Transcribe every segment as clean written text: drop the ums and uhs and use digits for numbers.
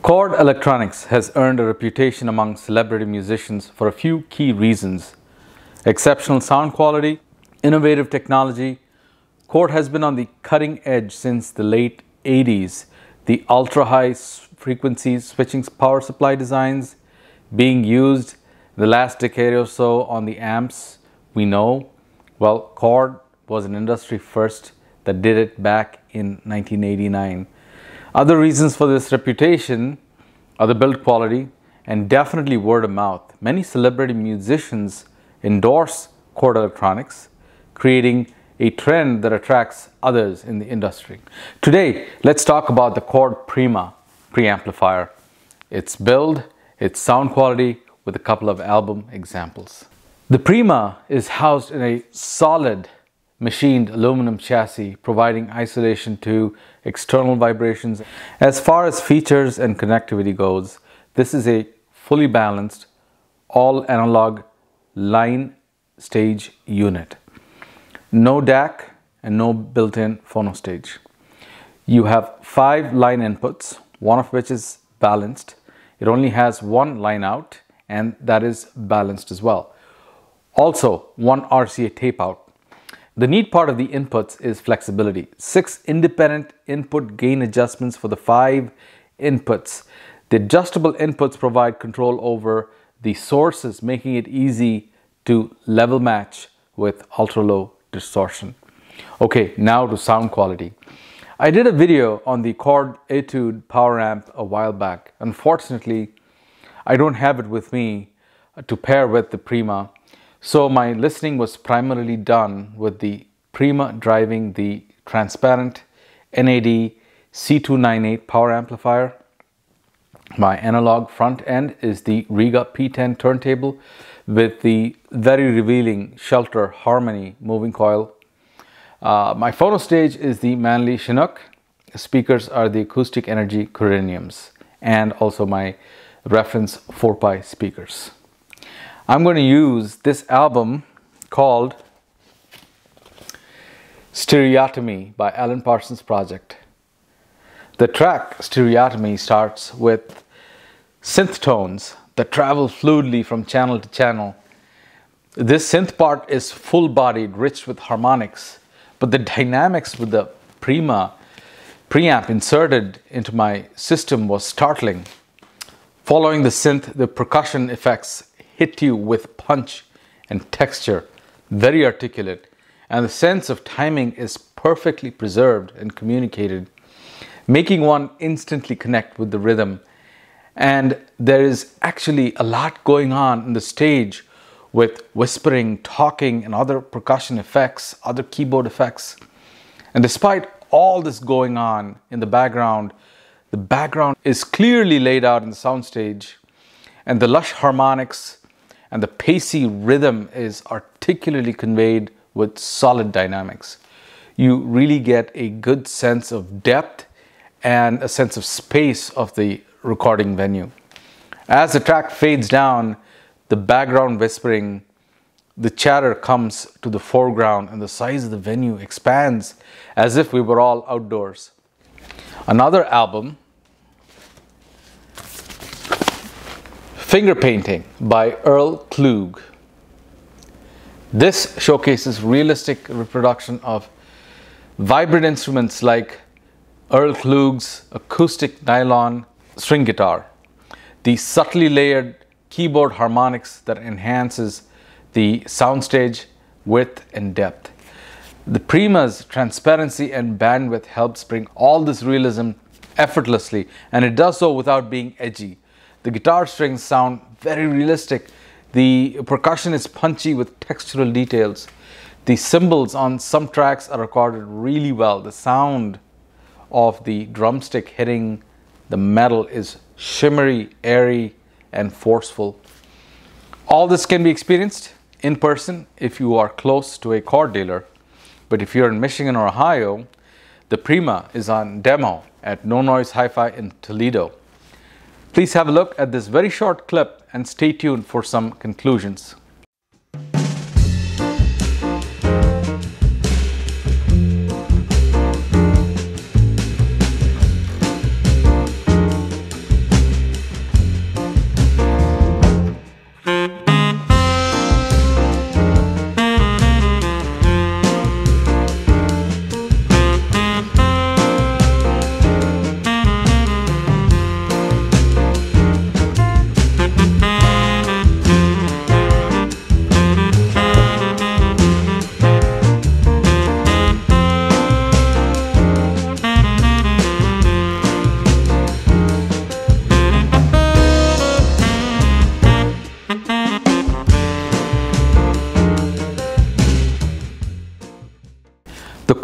Chord Electronics has earned a reputation among celebrity musicians for a few key reasons. Exceptional sound quality, innovative technology. Chord has been on the cutting edge since the late 80s. The ultra-high frequency switching power supply designs being used the last decade or so on the amps we know. Well, Chord was an industry first that did it back in 1989. Other reasons for this reputation are the build quality and definitely word of mouth. Many celebrity musicians endorse Chord Electronics, creating a trend that attracts others in the industry. Today, let's talk about the Chord Prima Preamplifier, its build, its sound quality, with a couple of album examples. The Prima is housed in a solid machined aluminum chassis, providing isolation to external vibrations. As far as features and connectivity goes, this is a fully balanced, all analog line stage unit. No DAC and no built-in phono stage. You have 5 line inputs, one of which is balanced. It only has one line out, and that is balanced as well. Also, one RCA tape out. The neat part of the inputs is flexibility. 6 independent input gain adjustments for the 5 inputs. The adjustable inputs provide control over the sources, making it easy to level match with ultra-low distortion. Okay, now to sound quality. I did a video on the Chord Etude power amp a while back. Unfortunately, I don't have it with me to pair with the Prima. So my listening was primarily done with the Prima driving the transparent NAD C298 power amplifier. My analog front end is the Riga P10 turntable with the very revealing Shelter Harmony moving coil. My phono stage is the Manley Chinook. Speakers are the Acoustic Energy Coriniums, and also my reference 4-pi speakers. I'm going to use this album called Stereotomy by Alan Parsons Project. The track Stereotomy starts with synth tones that travel fluidly from channel to channel. This synth part is full-bodied, rich with harmonics, but the dynamics with the Prima preamp inserted into my system was startling. Following the synth, the percussion effects hit you with punch and texture, very articulate, and the sense of timing is perfectly preserved and communicated, making one instantly connect with the rhythm. And there is actually a lot going on in the stage with whispering, talking, and other percussion effects, other keyboard effects. And despite all this going on in the background is clearly laid out in the soundstage, and the lush harmonics and the pacey rhythm is articulately conveyed with solid dynamics. You really get a good sense of depth and a sense of space of the recording venue. As the track fades down, the background whispering, the chatter comes to the foreground, and the size of the venue expands as if we were all outdoors. Another album, Finger Painting by Earl Klugh. This showcases realistic reproduction of vibrant instruments like Earl Klugh's acoustic nylon string guitar, the subtly layered keyboard harmonics that enhances the soundstage width and depth. The Prima's transparency and bandwidth helps bring all this realism effortlessly, and it does so without being edgy. The guitar strings sound very realistic. The percussion is punchy with textural details. The cymbals on some tracks are recorded really well. The sound of the drumstick hitting the metal is shimmery, airy, and forceful. All this can be experienced in person if you are close to a Chord dealer. But if you're in Michigan or Ohio, the Prima is on demo at No Noise Hi-Fi in Toledo. Please have a look at this very short clip and stay tuned for some conclusions.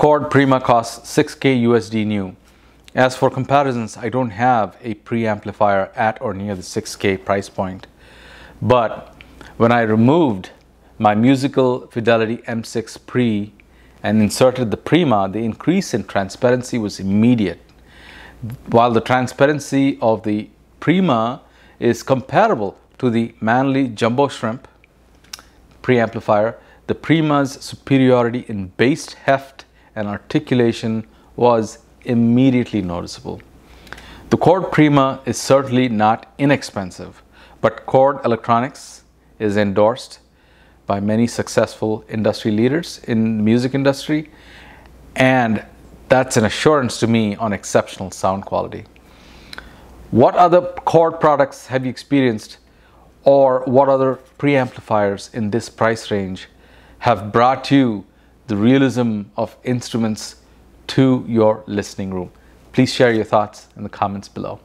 Chord Prima costs 6K USD new. As for comparisons, I don't have a preamplifier at or near the 6K price point. But when I removed my Musical Fidelity M6 Pre and inserted the Prima, the increase in transparency was immediate. While the transparency of the Prima is comparable to the Manley Jumbo Shrimp preamplifier, the Prima's superiority in bass heft and articulation was immediately noticeable. The Chord Prima is certainly not inexpensive, but Chord Electronics is endorsed by many successful industry leaders in the music industry, and that's an assurance to me on exceptional sound quality. What other Chord products have you experienced, or what other preamplifiers in this price range have brought you the realism of instruments to your listening room? Please share your thoughts in the comments below.